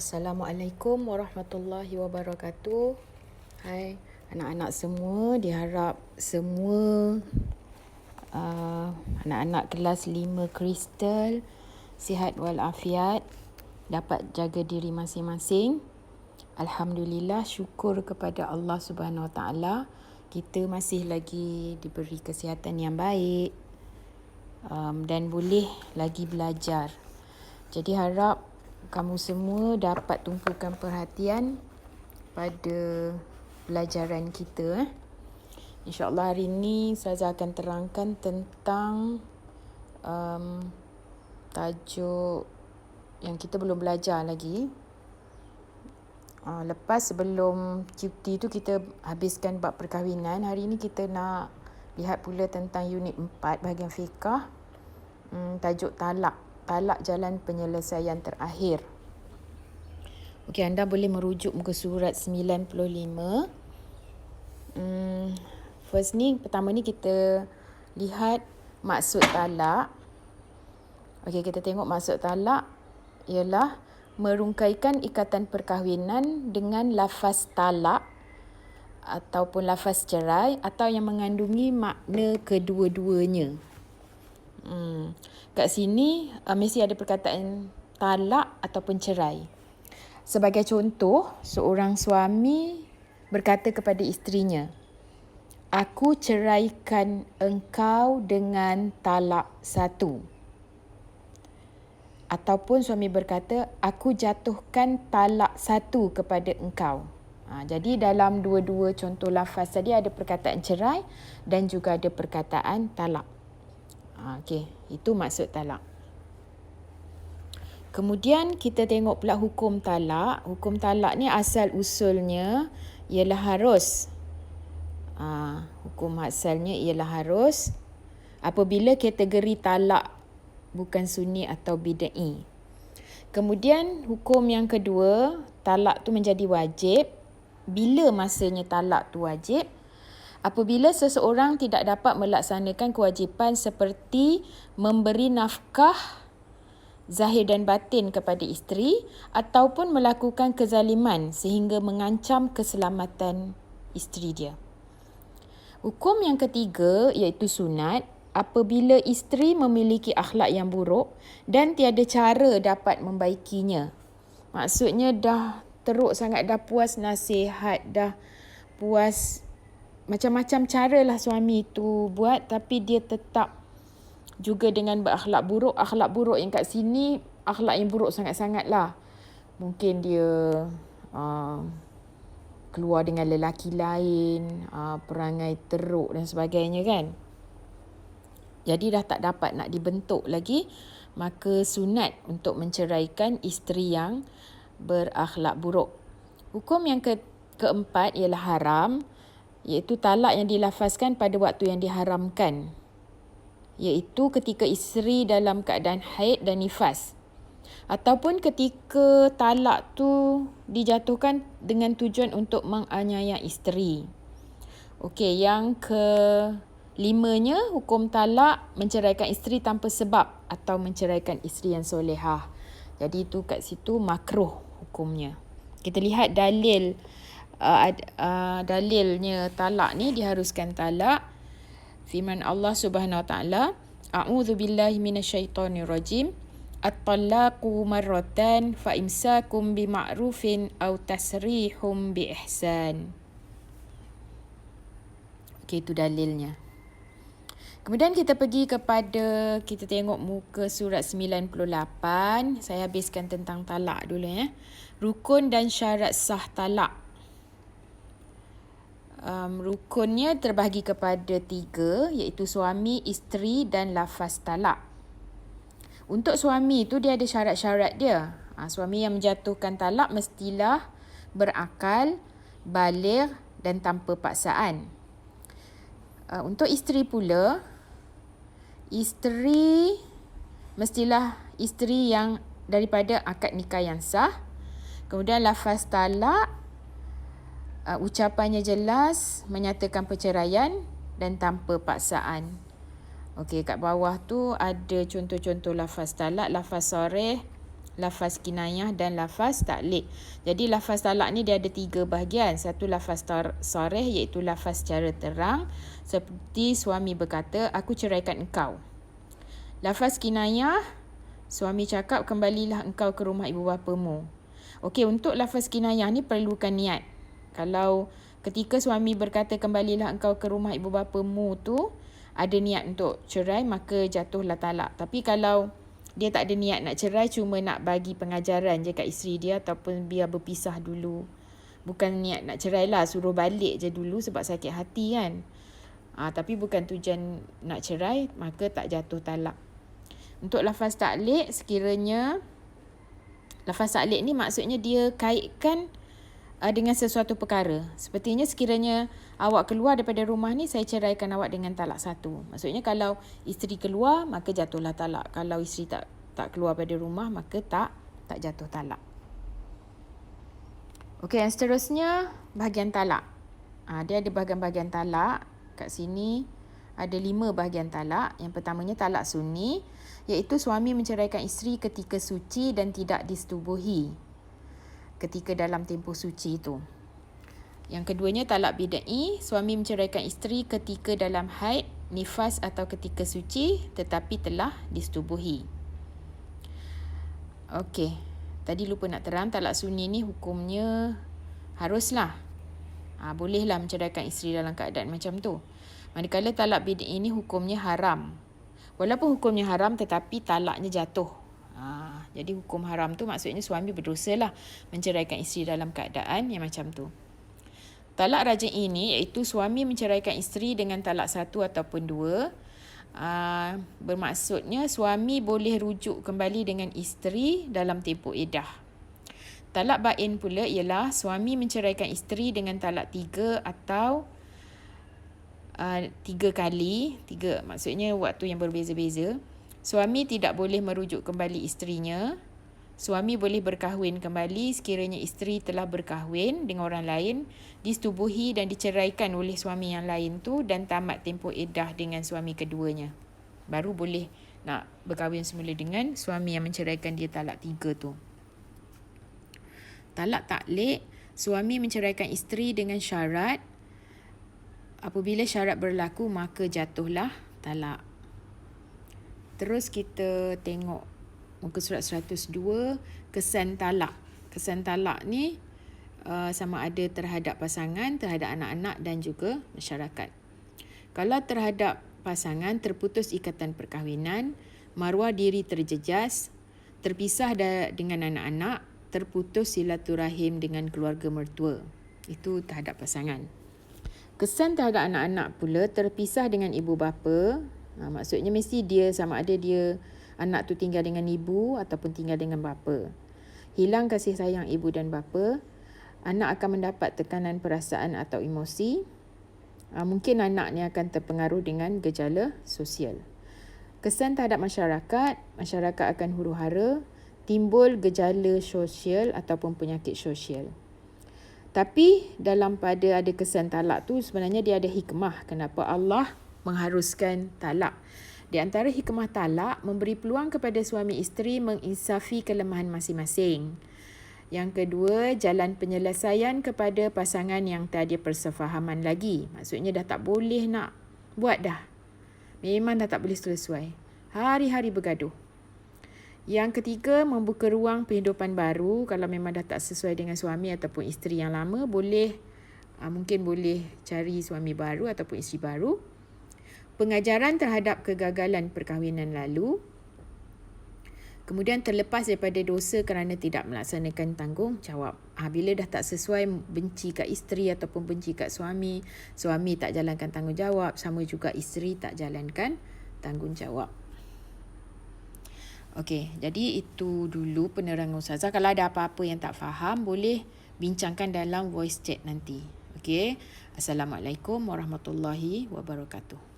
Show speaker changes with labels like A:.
A: Assalamualaikum warahmatullahi wabarakatuh. Hai anak-anak semua, diharap semua anak-anak kelas 5 Kristal sihat walafiat, dapat jaga diri masing-masing. Alhamdulillah, syukur kepada Allah Subhanahu Wa Taala, kita masih lagi diberi kesihatan yang baik dan boleh lagi belajar. Jadi harap kamu semua dapat tumpukan perhatian pada pelajaran kita. InsyaAllah hari ini Ustazah akan terangkan tentang tajuk yang kita belum belajar lagi. Lepas sebelum QT tu kita habiskan bab perkahwinan. Hari ini kita nak lihat pula tentang unit 4 bahagian fiqah. Tajuk talak. Talak jalan penyelesaian terakhir. Okey, anda boleh merujuk muka surat 95. Pertama ni kita lihat maksud talak. Okey, kita tengok maksud talak ialah merungkaikan ikatan perkahwinan dengan lafaz talak ataupun lafaz cerai atau yang mengandungi makna kedua-duanya. Kat sini mesti ada perkataan talak ataupun cerai. Sebagai contoh, seorang suami berkata kepada isterinya, "Aku ceraikan engkau dengan talak 1." Ataupun suami berkata, "Aku jatuhkan talak 1 kepada engkau." Jadi dalam dua-dua contoh lafaz tadi ada perkataan cerai dan juga ada perkataan talak. Okey, itu maksud talak. Kemudian kita tengok pula hukum talak. Hukum talak ni asal usulnya ialah harus. Hukum asalnya ialah harus apabila kategori talak bukan sunni atau bidai. Kemudian hukum yang kedua, talak tu menjadi wajib. Bila masanya talak tu wajib? Apabila seseorang tidak dapat melaksanakan kewajipan seperti memberi nafkah zahir dan batin kepada isteri ataupun melakukan kezaliman sehingga mengancam keselamatan isteri dia. Hukum yang ketiga iaitu sunat, apabila isteri memiliki akhlak yang buruk dan tiada cara dapat membaikinya. Maksudnya dah teruk sangat, dah puas nasihat, dah puas macam-macam cara lah suami tu buat, tapi dia tetap juga dengan berakhlak buruk. Akhlak buruk yang kat sini, akhlak yang buruk sangat-sangat lah. Mungkin dia keluar dengan lelaki lain, perangai teruk dan sebagainya kan. Jadi dah tak dapat nak dibentuk lagi, maka sunat untuk menceraikan isteri yang berakhlak buruk. Hukum yang keempat ialah haram, iaitu talak yang dilafazkan pada waktu yang diharamkan, iaitu ketika isteri dalam keadaan haid dan nifas, ataupun ketika talak tu dijatuhkan dengan tujuan untuk menganiaya isteri. Okey, yang kelimanya, hukum talak menceraikan isteri tanpa sebab atau menceraikan isteri yang solehah. Jadi itu kat situ makruh hukumnya. Kita lihat dalil dalilnya talak ni, diharuskan talak. Firman Allah Subhanahu Wa Taala, "A'udzu billahi minasyaitonir rajim. At-talaqu marratan fa imsakum bima'rufin aw tasrihum bi ihsan." Okey, itu dalilnya. Kemudian kita pergi kepada, kita tengok muka surat 98. Saya habiskan tentang talak dulu ya. Rukun dan syarat sah talak. Rukunnya terbahagi kepada 3, iaitu suami, isteri dan lafaz talak. Untuk suami tu dia ada syarat-syarat dia. Suami yang menjatuhkan talak mestilah berakal, baligh dan tanpa paksaan. Untuk isteri pula, isteri mestilah isteri yang daripada akad nikah yang sah. Kemudian lafaz talak, ucapannya jelas, menyatakan perceraian dan tanpa paksaan. Okey, kat bawah tu ada contoh-contoh lafaz talak, lafaz sarih, lafaz kinayah dan lafaz ta'liq. Jadi lafaz talak ni dia ada 3 bahagian. Satu lafaz sarih iaitu lafaz secara terang. Seperti suami berkata, aku ceraikan engkau. Lafaz kinayah, suami cakap, kembalilah engkau ke rumah ibu bapamu. Okey, untuk lafaz kinayah ni perlukan niat. Kalau ketika suami berkata, kembalilah engkau ke rumah ibu bapamu tu, ada niat untuk cerai, maka jatuhlah talak. Tapi kalau dia tak ada niat nak cerai, cuma nak bagi pengajaran je kat isteri dia ataupun biar berpisah dulu. Bukan niat nak cerai lah, suruh balik je dulu sebab sakit hati kan. Tapi bukan tujuan nak cerai, maka tak jatuh talak. Untuk lafaz ta'liq, sekiranya lafaz ta'liq ni maksudnya dia kaitkan dengan sesuatu perkara. Sepertinya sekiranya awak keluar daripada rumah ni, saya ceraikan awak dengan talak 1. Maksudnya kalau isteri keluar, maka jatuhlah talak. Kalau isteri tak keluar daripada rumah, maka tak jatuh talak. Okey, yang seterusnya bahagian talak. Dia ada bahagian-bahagian talak. Kat sini ada 5 bahagian talak. Yang pertamanya talak sunni, iaitu suami menceraikan isteri ketika suci dan tidak disetubuhi ketika dalam tempoh suci itu. Yang keduanya talak bidai, suami menceraikan isteri ketika dalam haid, nifas atau ketika suci tetapi telah disetubuhi. Okey, tadi lupa nak terang, talak sunni ni hukumnya haruslah. Bolehlah menceraikan isteri dalam keadaan macam tu. Manakala talak bidai ni hukumnya haram. Walaupun hukumnya haram tetapi talaknya jatuh. Jadi hukum haram tu maksudnya suami berdosa lah menceraikan isteri dalam keadaan yang macam tu. Talak raj'i ini iaitu suami menceraikan isteri dengan talak 1 ataupun 2. Bermaksudnya suami boleh rujuk kembali dengan isteri dalam tempoh iddah. Talak bain pula ialah suami menceraikan isteri dengan talak 3 atau 3 kali. 3 maksudnya waktu yang berbeza-beza. Suami tidak boleh merujuk kembali isterinya. Suami boleh berkahwin kembali sekiranya isteri telah berkahwin dengan orang lain, disetubuhi dan diceraikan oleh suami yang lain tu dan tamat tempoh iddah dengan suami keduanya. Baru boleh nak berkahwin semula dengan suami yang menceraikan dia talak 3 tu. Talak ta'liq, suami menceraikan isteri dengan syarat. Apabila syarat berlaku, maka jatuhlah talak. Terus kita tengok muka surat 102, kesan talak. Kesan talak ni sama ada terhadap pasangan, terhadap anak-anak dan juga masyarakat. Kalau terhadap pasangan, terputus ikatan perkahwinan, maruah diri terjejas, terpisah dengan anak-anak, terputus silaturahim dengan keluarga mertua. Itu terhadap pasangan. Kesan terhadap anak-anak pula, terpisah dengan ibu bapa. Maksudnya mesti dia sama ada dia anak tu tinggal dengan ibu ataupun tinggal dengan bapa. Hilang kasih sayang ibu dan bapa. Anak akan mendapat tekanan perasaan atau emosi. Mungkin anak ni akan terpengaruh dengan gejala sosial. Kesan terhadap masyarakat, masyarakat akan huru-hara, timbul gejala sosial ataupun penyakit sosial. Tapi dalam pada ada kesan talak tu sebenarnya dia ada hikmah kenapa Allah mengharuskan talak. Di antara hikmah talak, memberi peluang kepada suami isteri menginsafi kelemahan masing-masing. Yang kedua, jalan penyelesaian kepada pasangan yang tak ada persefahaman lagi. Maksudnya dah tak boleh nak buat dah. Memang dah tak boleh selesai. Hari-hari bergaduh. Yang ketiga, membuka ruang kehidupan baru. Kalau memang dah tak sesuai dengan suami ataupun isteri yang lama, mungkin boleh cari suami baru ataupun isteri baru. Pengajaran terhadap kegagalan perkahwinan lalu. Kemudian terlepas daripada dosa kerana tidak melaksanakan tanggungjawab. Bila dah tak sesuai, benci kat isteri ataupun benci kat suami, suami tak jalankan tanggungjawab, sama juga isteri tak jalankan tanggungjawab. Okey, jadi itu dulu penerangan Ustazah. Kalau ada apa-apa yang tak faham, boleh bincangkan dalam voice chat nanti. Okey, Assalamualaikum warahmatullahi wabarakatuh.